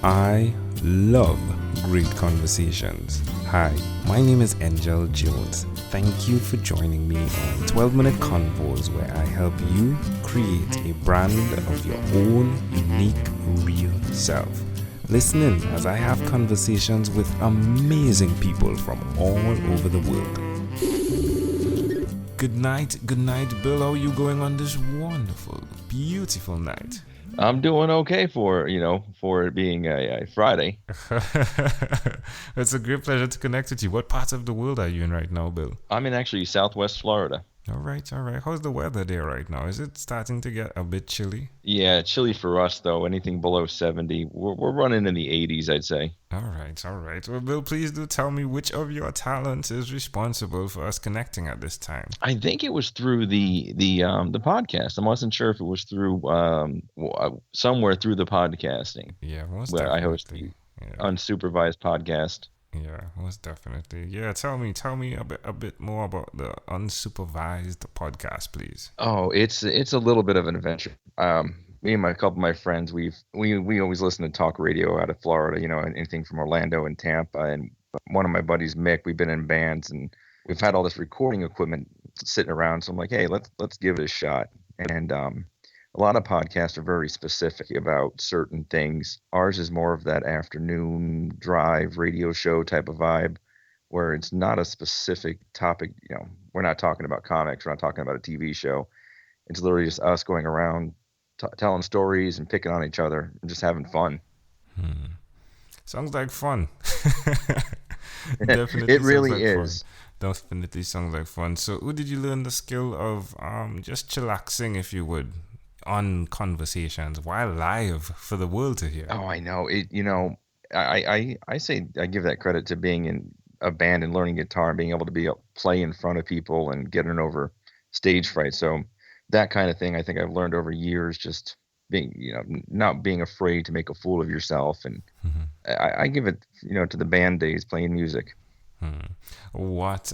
I love great conversations. Hi, my name is Angel Jones. Thank you for joining me on 12-minute convos where I help you create a brand of your own unique, real self. Listen in as I have conversations with amazing people from all over the world. Good night, Bill. How are you going on this wonderful, beautiful night? I'm doing okay for it being a Friday. It's a great pleasure to connect with you. What part of the world are you in right now, Bill? I'm in actually Southwest Florida. All right, all right. How's the weather there right now? Is it starting to get a bit chilly? Yeah, chilly for us though. Anything below 70, we're running in the 80s, I'd say. All right, all right. Well, Bill, please do tell me which of your talents is responsible for us connecting at this time. I think it was through the podcast. I wasn't sure if it was through somewhere through the podcasting Yeah, most where I host the definitely. Yeah. Unsupervised podcast. Yeah, most definitely. Yeah, tell me a bit more about the unsupervised podcast, please. Oh, it's a little bit of an adventure. Me and a couple of my friends, we always listen to talk radio out of Florida, anything from Orlando and Tampa. And one of my buddies, Mick, we've been in bands and we've had all this recording equipment sitting around. So I'm like, hey, let's give it a shot. And a lot of podcasts are very specific about certain things. Ours is more of that afternoon drive radio show type of vibe, where it's not a specific topic. We're not talking about comics. We're not talking about a TV show. It's literally just us going around telling stories and picking on each other and just having fun. Hmm. Sounds like fun. Definitely It sounds really like fun. is. Definitely sounds like fun. So, who did you learn the skill of just chillaxing, if you would, on conversations while live for the world to hear? Oh, I know it. I say I give that credit to being in a band and learning guitar and being able to play in front of people and getting over stage fright. So that kind of thing, I think I've learned over years, just being, not being afraid to make a fool of yourself. And Mhm. I give it, to the band days playing music. Hmm. What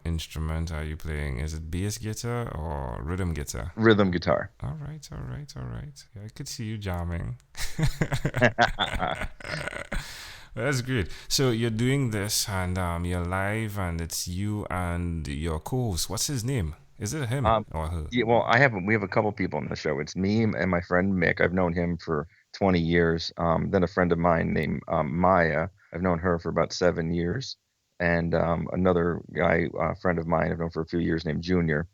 instrument are you playing? Is it bass guitar or rhythm guitar? Rhythm guitar. All right, all right, all right. Yeah, I could see you jamming. That's great. So you're doing this and you're live and it's you and your co-host. What's his name? Is it him Um, or her? yeah, well, we have a couple people on the show. It's me and my friend Mick. I've known him for 20 years. Then a friend of mine named Maya. I've known her for about 7 years. And another guy, friend of mine, I've known for a few years named Junior.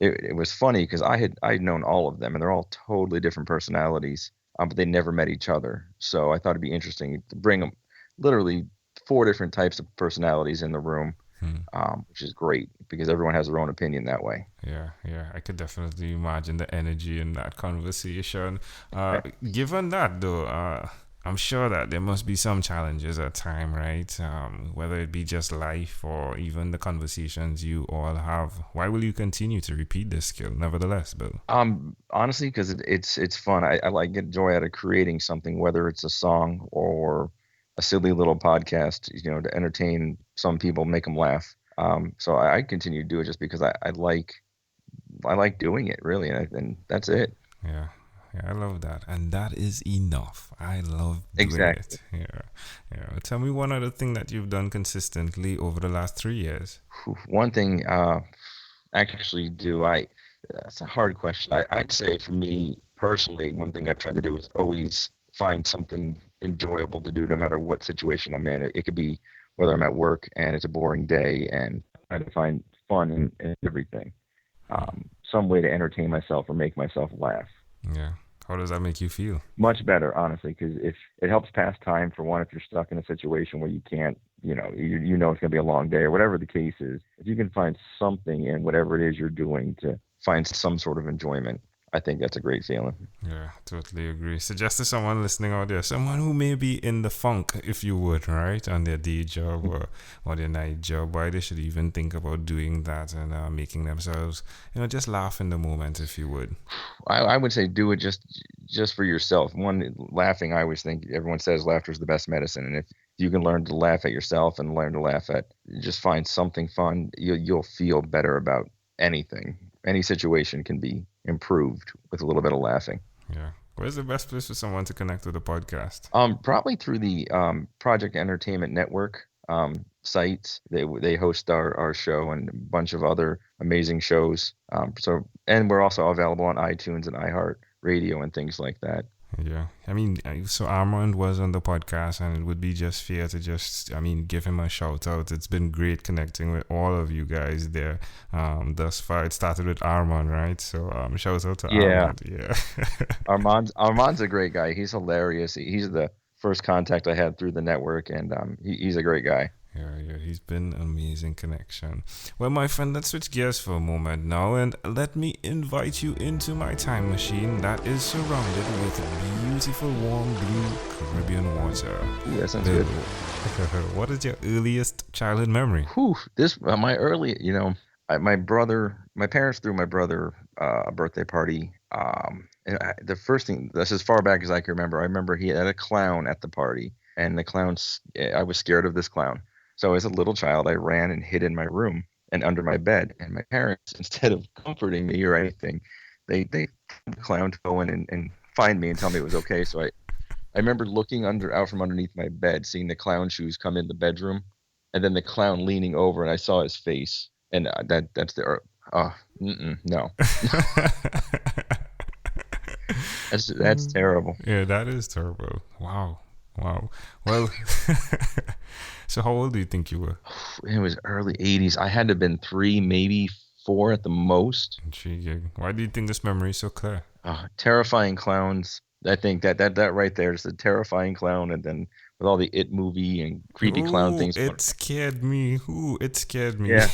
It was funny because I'd known all of them, and they're all totally different personalities, but they never met each other. So I thought it'd be interesting to bring them, literally four different types of personalities in the room, Hmm. which is great because everyone has their own opinion that way. Yeah, yeah, I could definitely imagine the energy in that conversation. Given that, though, I'm sure that there must be some challenges at time, right? Whether it be just life or even the conversations you all have. Why will you continue to repeat this skill, nevertheless, Bill? Honestly, because it's fun. I like get joy out of creating something, whether it's a song or a silly little podcast, to entertain some people, make them laugh. So I continue to do it just because I like doing it really, and that's it. Yeah, yeah, I love that, and that is enough. I love doing Exactly. it. Yeah, yeah. Tell me one other thing that you've done consistently over the last 3 years. One thing, actually, do I? That's a hard question. I'd say for me personally, one thing I try to do is always find something enjoyable to do, no matter what situation I'm in. It could be whether I'm at work and it's a boring day, and I try to find fun in everything. Some way to entertain myself or make myself laugh. Yeah. How does that make you feel? Much better, honestly, because if it helps pass time for one, if you're stuck in a situation where you can't, you know it's going to be a long day or whatever the case is, if you can find something in whatever it is you're doing to find some sort of enjoyment, I think that's a great feeling. Yeah, totally agree. Suggest to someone listening out there, someone who may be in the funk, if you would, right, on their day job or their night job, why they should even think about doing that and making themselves, just laugh in the moment, if you would. I would say do it just for yourself. One, laughing, I always think everyone says laughter is the best medicine, and if you can learn to laugh at yourself and learn to laugh at, just find something fun, you'll feel better about anything. Any situation can be improved with a little bit of laughing. Yeah. Where's the best place for someone to connect with the podcast? Probably through the Project Entertainment Network sites. They host our show and a bunch of other amazing shows. And we're also available on iTunes and iHeart Radio and things like that. Yeah, I mean, so Armand was on the podcast, and it would be just fair to give him a shout out. It's been great connecting with all of you guys there. Thus far, it started with Armand, right? So, shout out to Armand. Yeah, Armand's a great guy. He's hilarious. He's the first contact I had through the network, and he's a great guy. Yeah, he's been an amazing connection. Well, my friend, let's switch gears for a moment now, and let me invite you into my time machine that is surrounded with beautiful, warm, blue Caribbean water. Ooh, that sounds good. What is your earliest childhood memory? My early, my parents threw my brother a birthday party. The first thing, that's as far back as I can remember. I remember he had a clown at the party, and I was scared of this clown. So as a little child, I ran and hid in my room and under my bed. And my parents, instead of comforting me or anything, they the clown to go in and find me and tell me it was okay. So I remember looking out from underneath my bed, seeing the clown shoes come in the bedroom, and then the clown leaning over, and I saw his face. And no. That's terrible. Yeah, that is terrible. Wow. Well, so how old do you think you were? It was early 80s. I had to have been 3, maybe 4 at the most. Intriguing. Why do you think this memory is so clear? Terrifying clowns. I think that right there is a terrifying clown, and then with all the It movie and creepy clown things. It scared me. It scared me. Yeah.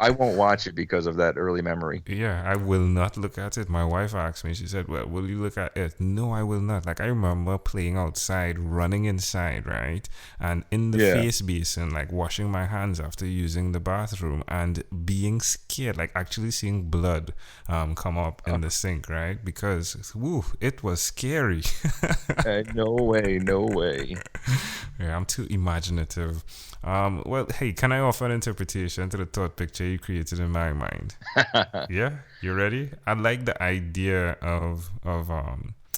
I won't watch it because of that early memory. Yeah, I will not look at it. My wife asked me, she said, well, will you look at it? No, I will not. Like, I remember playing outside, running inside, right? And in the face basin, like washing my hands after using the bathroom and being scared, like actually seeing blood come up in the sink, right? Because, it was scary. No way. Yeah, I'm too imaginative. Well, hey, can I offer an interpretation to the thought picture you created in my mind? Yeah, you ready? I like the idea of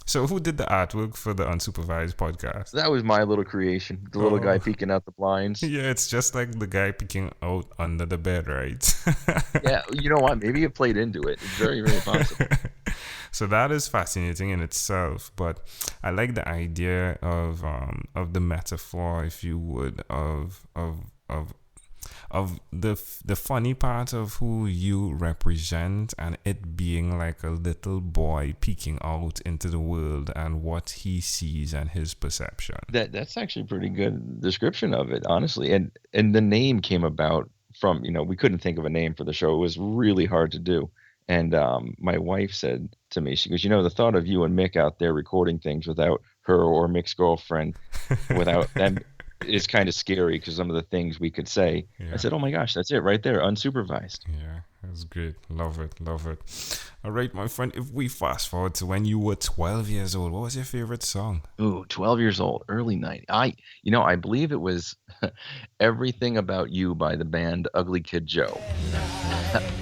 so who did the artwork for the Unsupervised podcast? That was my little creation. The little guy peeking out the blinds. Yeah, it's just like the guy peeking out under the bed, right? Yeah, you know what? Maybe it played into it. It's very, very possible. So that is fascinating in itself, but I like the idea of the metaphor, if you would, of the funny part of who you represent, and it being like a little boy peeking out into the world and what he sees and his perception. That's actually a pretty good description of it, honestly. And the name came about from, we couldn't think of a name for the show. It was really hard to do. And my wife said to me, she goes, the thought of you and Mick out there recording things without her or Mick's girlfriend, without them, is kind of scary because some of the things we could say. Yeah. I said, oh my gosh, that's it right there, unsupervised. Yeah, that's great. Love it. All right, my friend, if we fast forward to when you were 12 years old, what was your favorite song? Ooh, 12 years old, early 90s. I believe it was Everything About You by the band Ugly Kid Joe. Yeah.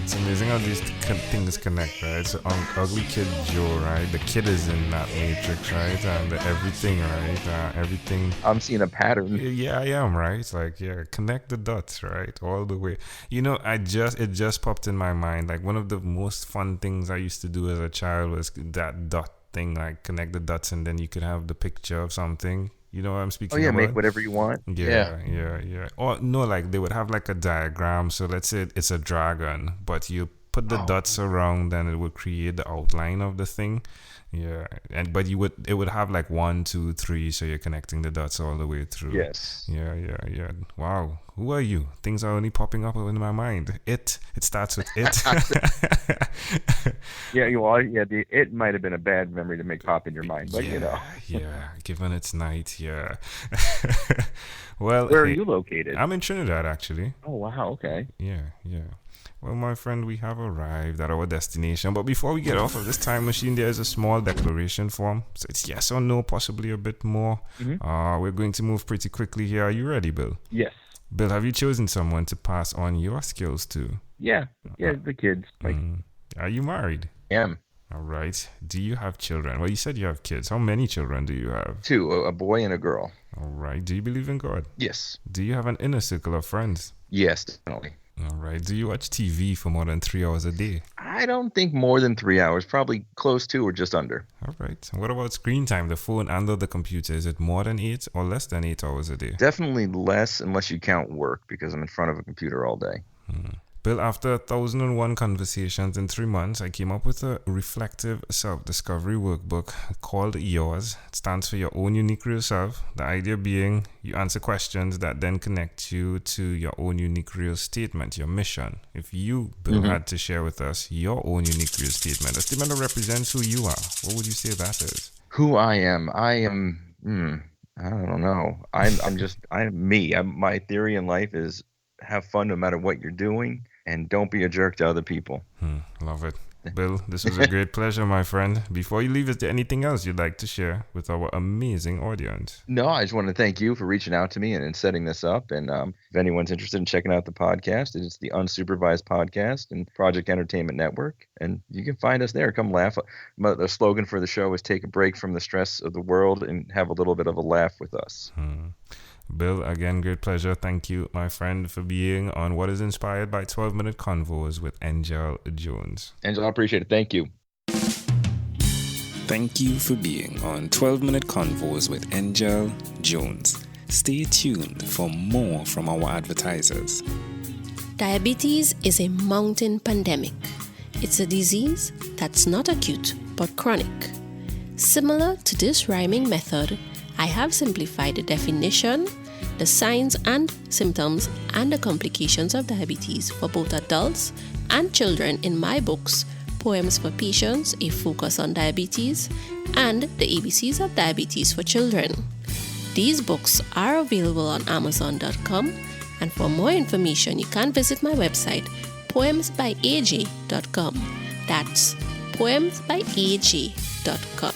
It's amazing how these things connect, right? So Ugly Kid Joe, right? The kid is in that matrix, right? And everything, right? Everything. I'm seeing a pattern. Yeah, I am, right? Like, yeah, connect the dots, right? All the way. It just popped in my mind. Like, one of the most fun things I used to do as a child was that dot thing, like connect the dots, and then you could have the picture of something. You know what I'm speaking about? Oh, yeah, make whatever you want. Yeah. Or no, like they would have like a diagram. So let's say it's a dragon, but you put the dots around, and it would create the outline of the thing. Yeah, but it would have like 1, 2, 3, so you're connecting the dots all the way through. Yes. Yeah. Wow. Who are you? Things are only popping up in my mind. It starts with it. It might have been a bad memory to make pop in your mind, but Yeah, given it's night, yeah. Well, where are you located? I'm in Trinidad, actually. Oh, wow, okay. Yeah. Well, my friend, we have arrived at our destination. But before we get off of this time machine, there is a small declaration form. So it's yes or no, possibly a bit more. Mm-hmm. We're going to move pretty quickly here. Are you ready, Bill? Yes. Bill, have you chosen someone to pass on your skills to? Yeah, the kids. Are you married? I am. All right. Do you have children? Well, you said you have kids. How many children do you have? 2, a boy and a girl. All right. Do you believe in God? Yes. Do you have an inner circle of friends? Yes, definitely. All right. Do you watch TV for more than 3 hours a day? I don't think more than 3 hours, probably close to or just under. All right. What about screen time, the phone and the computer? Is it more than 8 or less than 8 hours a day? Definitely less unless you count work because I'm in front of a computer all day. Bill, after 1,001 conversations in 3 months, I came up with a reflective self-discovery workbook called Yours. It stands for Your Own Unique Real Self. The idea being you answer questions that then connect you to your own unique real statement, your mission. If you, Bill, had to share with us your own unique real statement, a statement that represents who you are, what would you say that is? Who I am? I don't know. I'm me. My theory in life is have fun no matter what you're doing. And don't be a jerk to other people. Love it. Bill, this was a great pleasure, my friend. Before you leave, is there anything else you'd like to share with our amazing audience? No, I just want to thank you for reaching out to me and setting this up. And if anyone's interested in checking out the podcast, it's the Unsupervised Podcast and Project Entertainment Network. And you can find us there. Come laugh. The slogan for the show is take a break from the stress of the world and have a little bit of a laugh with us. Bill, again, great pleasure. Thank you, my friend, for being on what is inspired by 12-Minute Convos with Angel Jones. Angel, I appreciate it. Thank you. Thank you for being on 12-Minute Convos with Angel Jones. Stay tuned for more from our advertisers. Diabetes is a mountain pandemic. It's a disease that's not acute but chronic. Similar to this rhyming method, I have simplified the definition, the signs and symptoms, and the complications of diabetes for both adults and children in my books, Poems for Patients, A Focus on Diabetes, and The ABCs of Diabetes for Children. These books are available on Amazon.com, and for more information, you can visit my website, poemsbyaj.com. That's poemsbyaj.com.